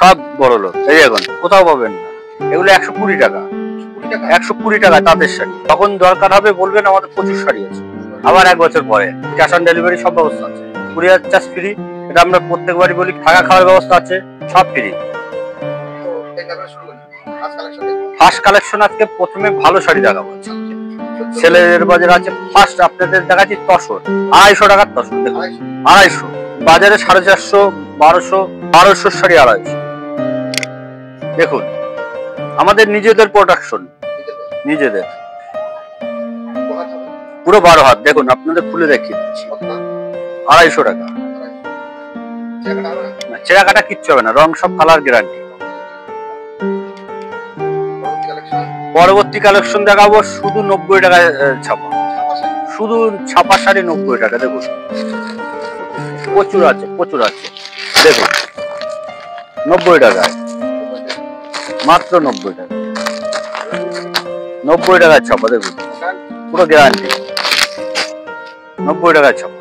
সব বড় লোক। এই এখন কোথাও পাবেন না, এগুলো 120 টাকা। 120 টাকা তাঁতের শাড়ি। তখন দরকার হবে বলবেন, আমাদের প্রচুর শাড়ি আছে। আবার 1 বছর পরে ক্যাশ অন ডেলিভারি সব ব্যবস্থা আছে, কুরিয়ার চার্জ ফ্রি। এটা আমরা প্রত্যেকবারই বলি, থাকা খাওয়ার ব্যবস্থা আছে, সব ফ্রি। ফার্স্ট কালেকশন আজকে প্রথমে ভালো শাড়ি দেখাবো। ছেলেদের বাজার আছে ফার্স্ট আপনাদের দেখাচ্ছি তসর, 250 টাকার তসর। দেখুন 250, বাজারে 450, 1200 শাড়ি 250। দেখুন আমাদের নিজেদের প্রোডাকশন, নিজেদের পুরো 12 হাত। দেখুন আপনাদের খুলে দেখিয়ে দিচ্ছি, 250 টাকা। ছেঁড়া কাটা কিচ্ছু হবে না, রং সব কালার গ্যারান্টি। পরবর্তী কালেকশন দেখাবো শুধু 90 টাকায় ছাপা, শুধু ছাপা শাড়ি 90 টাকা। দেখুন প্রচুর আছে, প্রচুর আছে। দেখুন 90 টাকায়, মাত্র 90 টাকা, 90 টাকায় ছাপা। দেখুন পুরো গ্যারান্টি, 90 টাকায় ছাপা।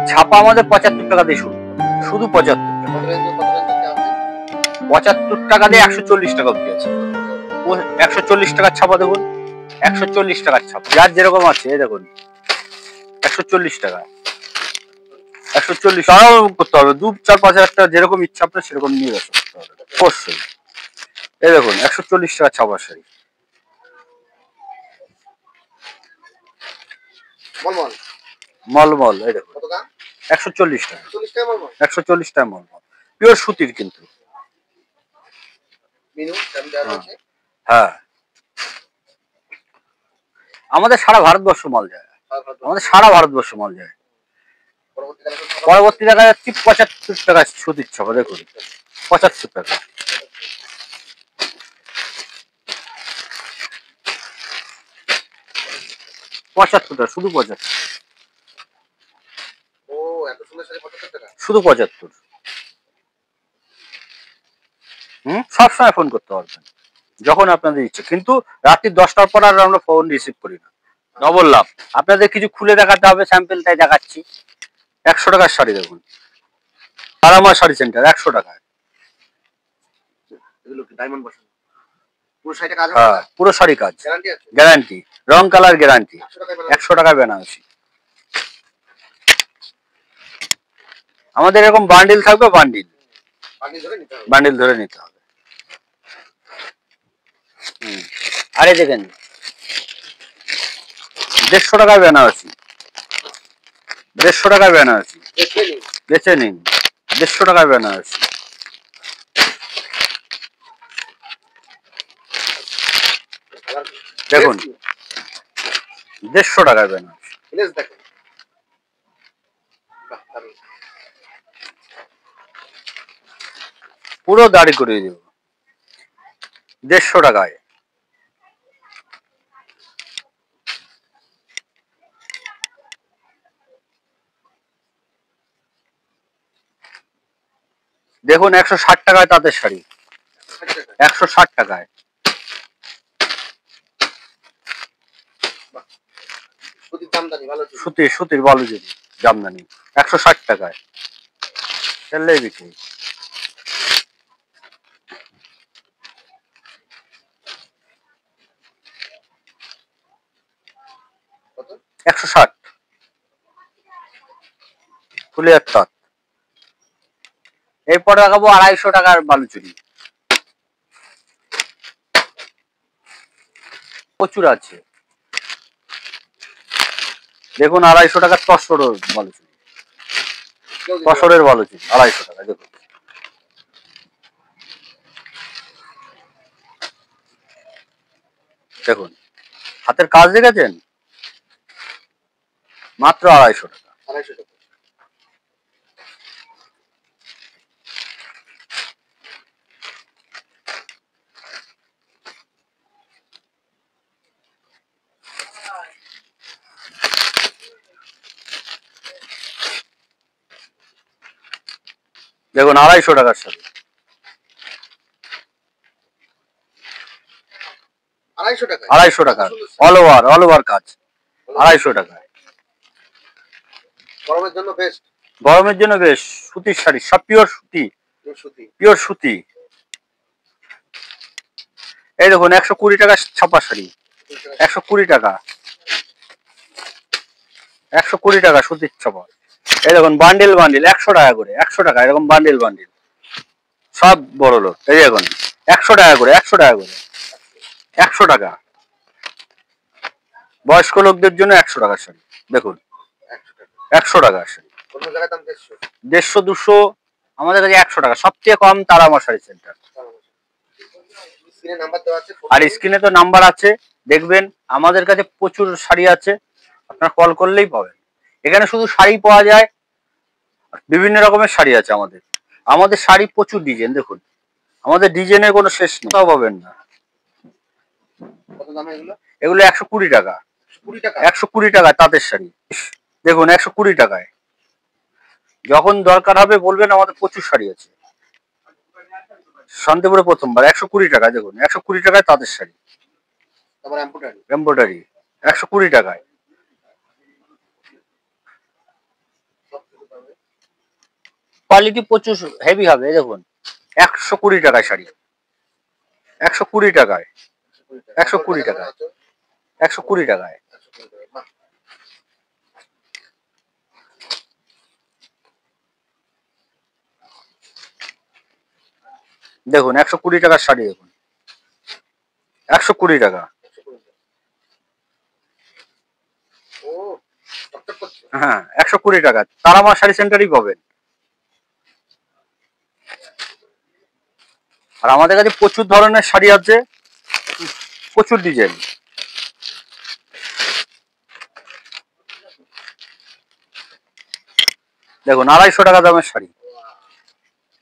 ছাপা আমাদের 75 টাকা দিয়ে শুরু, শুধু 75 টাকা। 75 টাকা দিয়ে 140 টাকা অব্দি আছে। 140 টাকার ছাপা দেখুন, 140 টাকার ছাপা, যার যেরকম আছে। এই দেখুন 140 টাকা, 140 টাকা করতে হবে। 2-4-5 হাজার টাকা যেরকম ইচ্ছা আপনার সেরকম নিয়ে ব্যবসা করতে হবে অবশ্যই। এই দেখুন 140 টাকা ছাপা শাড়ি। মলমল, এই দেখুন 140 টাকা, 140 টাকা মলমল, পিওর সুতির কিন্তু। হ্যাঁ আমাদের সারা ভারতবর্ষ মাল যায়, আমাদের সারা ভারতবর্ষ মাল যায়। পরবর্তী দেখা যাচ্ছে 75 টাকা সুতির ছাপা। দেখুন 75 টাকা, 75 টাকা, শুধু 75, শুধু 75। সবসময় ফোন করতে পারবেন যখন আপনাদের ইচ্ছে, কিন্তু রাত্রি 10টার পর আর আমরা ফোন রিসিভ করি না। ডবল লাভ, আপনাদের কিছু খুলে দেখাতে হবে, স্যাম্পল তাই দেখাচ্ছি। 100 টাকার শাড়ি দেখুন, তারামা শাড়ি সেন্টার 100 টাকায়। হ্যাঁ পুরো শাড়ি কাজ, গ্যারান্টি, রং কালার গ্যারান্টি। 100 টাকায় বেনারসি। আমাদের এরকম বান্ডিল থাকবে, বান্ডিল বান্ডিল ধরে নিতে হবে। আরে দেখেন 150 টাকায় বেনারসি, 150 টাকায় বেনারসি, বেছে নিন। 150 টাকায় বেনারসি। দেখুন 150 টাকায় বেনারসি। পুরো দাড়ি করিয়ে দেব 150 টাকায়। দেখুন 160 টাকায় তাঁতের শাড়ি, 160 টাকায়। সুতির, সুতির বালুচরি জামদানি 160 টাকায়। চললেই বিক্রি। কত? 160 ফুলের তাঁত। এরপরে দেখাবো 250 টাকার বালুচরি, প্রচুর আছে। দেখুন 250 টাকার তসরের বালুচরি, তসরের বালুচরি 250 টাকা। দেখুন দেখুন হাতের কাজ দেখেছেন, মাত্র 250 টাকা। দেখুন 250 টাকার শাড়ি, 250 টাকা, অল ওভার কাজ, 250 টাকা। গরমের জন্য বেস্ট। গরমের জন্য বেশ সুতির শাড়ি, সব পিওর সুতি, পিওর সুতি। এই দেখুন 120 টাকা ছাপা শাড়ি, 120 টাকা, 120 টাকা সুতির ছাপা। এই দেখুন বান্ডিল বান্ডিল 100 টাকা করে, 100 টাকা এরকম বান্ডিল বান্ডিল, সব বড় লোক। এই দেখুন 100 টাকা করে, 100 টাকা করে, 100 টাকা। বয়স্ক লোকদের জন্য 100 টাকা শাড়ি, দেখুন 100 টাকা শাড়ি। 150 200, আমাদের কাছে 100 টাকা সবচেয়ে কম তারামা শাড়ি সেন্টার। আর স্ক্রিনে তো নাম্বার আছে, দেখবেন। আমাদের কাছে প্রচুর শাড়ি আছে, আপনার কল করলেই পাবেন। এখানে শুধু শাড়ি পাওয়া যায়, বিভিন্ন রকমের শাড়ি আছে আমাদের। আমাদের শাড়ি প্রচুর ডিজাইন, দেখুন আমাদের ডিজাইনের কোনো শেষ নেই, তাও পাবেন না। এগুলো 120 টাকা, 120 টাকা তাঁতের শাড়ি, দেখুন 120 টাকায়। যখন দরকার হবে বলবেন, আমাদের প্রচুর শাড়ি আছে। শান্তিপুরে প্রথমবার 120 টাকা, দেখুন 120 টাকায় তাঁতের শাড়ি, এমব্রয়ডারি 120 টাকায়। কোয়ালিটি প্রচুর হেভি হবে, দেখুন 120 টাকায় শাড়ি, 120 টাকায়, 120 টাকায়, 120 টাকায়। দেখুন 120 টাকার শাড়ি, দেখুন 120 টাকা। হ্যাঁ 120 টাকা, তারামা শাড়ি সেন্টারই পাবেন। আর আমাদের কাছে প্রচুর ধরনের শাড়ি আছে, প্রচুর ডিজাইন। দেখুন 250 টাকা দামের শাড়ি।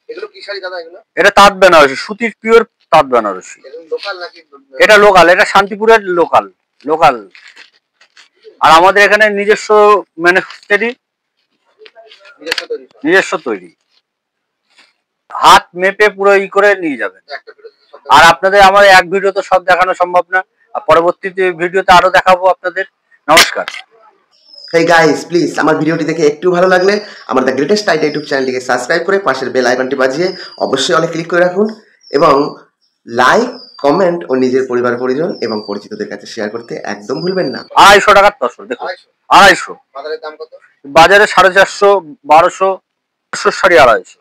এগুলো কি শাড়ি দাদা? এগুলো এটা তাঁত বেনারসি, সুতির পিওর তাঁত বেনারসি। লোকাল নাকি? এটা লোকাল, এটা শান্তিপুরের লোকাল, লোকাল। আর আমাদের এখানে নিজস্ব ম্যানুফ্যাকচারি, নিজস্ব তৈরি, হাত মেপে পুরো ই করে নিয়ে যাবেন। আর আপনাদের আমার এক ভিডিওতে সব দেখানো সম্ভব না, আর পরবর্তীতে ভিডিওতে আরো দেখাবো আপনাদের। নমস্কার। হেই গাইস, প্লিজ আমার ভিডিওটি দেখে একটু ভালো লাগলে আমার দ্য গ্রেটেস্ট আইডিয়া ইউটিউব চ্যানেলটিকে সাবস্ক্রাইব করে পাশের বেল আইকনটি বাজিয়ে অবশ্যই অলে ক্লিক করে রাখুন, এবং লাইক, কমেন্ট ও নিজের পরিবার পরিজন এবং পরিচিতদের কাছে শেয়ার করতে একদম ভুলবেন না। 250 টাকার তসর, দেখুন 250। বাজারের দাম কত? বাজারে 450, 1200, 500 শাড়ি 250।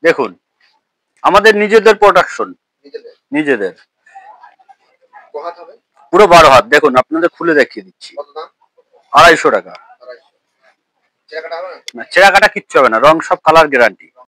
দেখুন আমাদের নিজেদের প্রোডাকশন, নিজেদের পুরো 12 হাত। দেখুন আপনাদের খুলে দেখিয়ে দিচ্ছি, 250 টাকা। না ছেঁড়া কাটা কিচ্ছু হবে না, রং সব কালার গ্যারান্টি।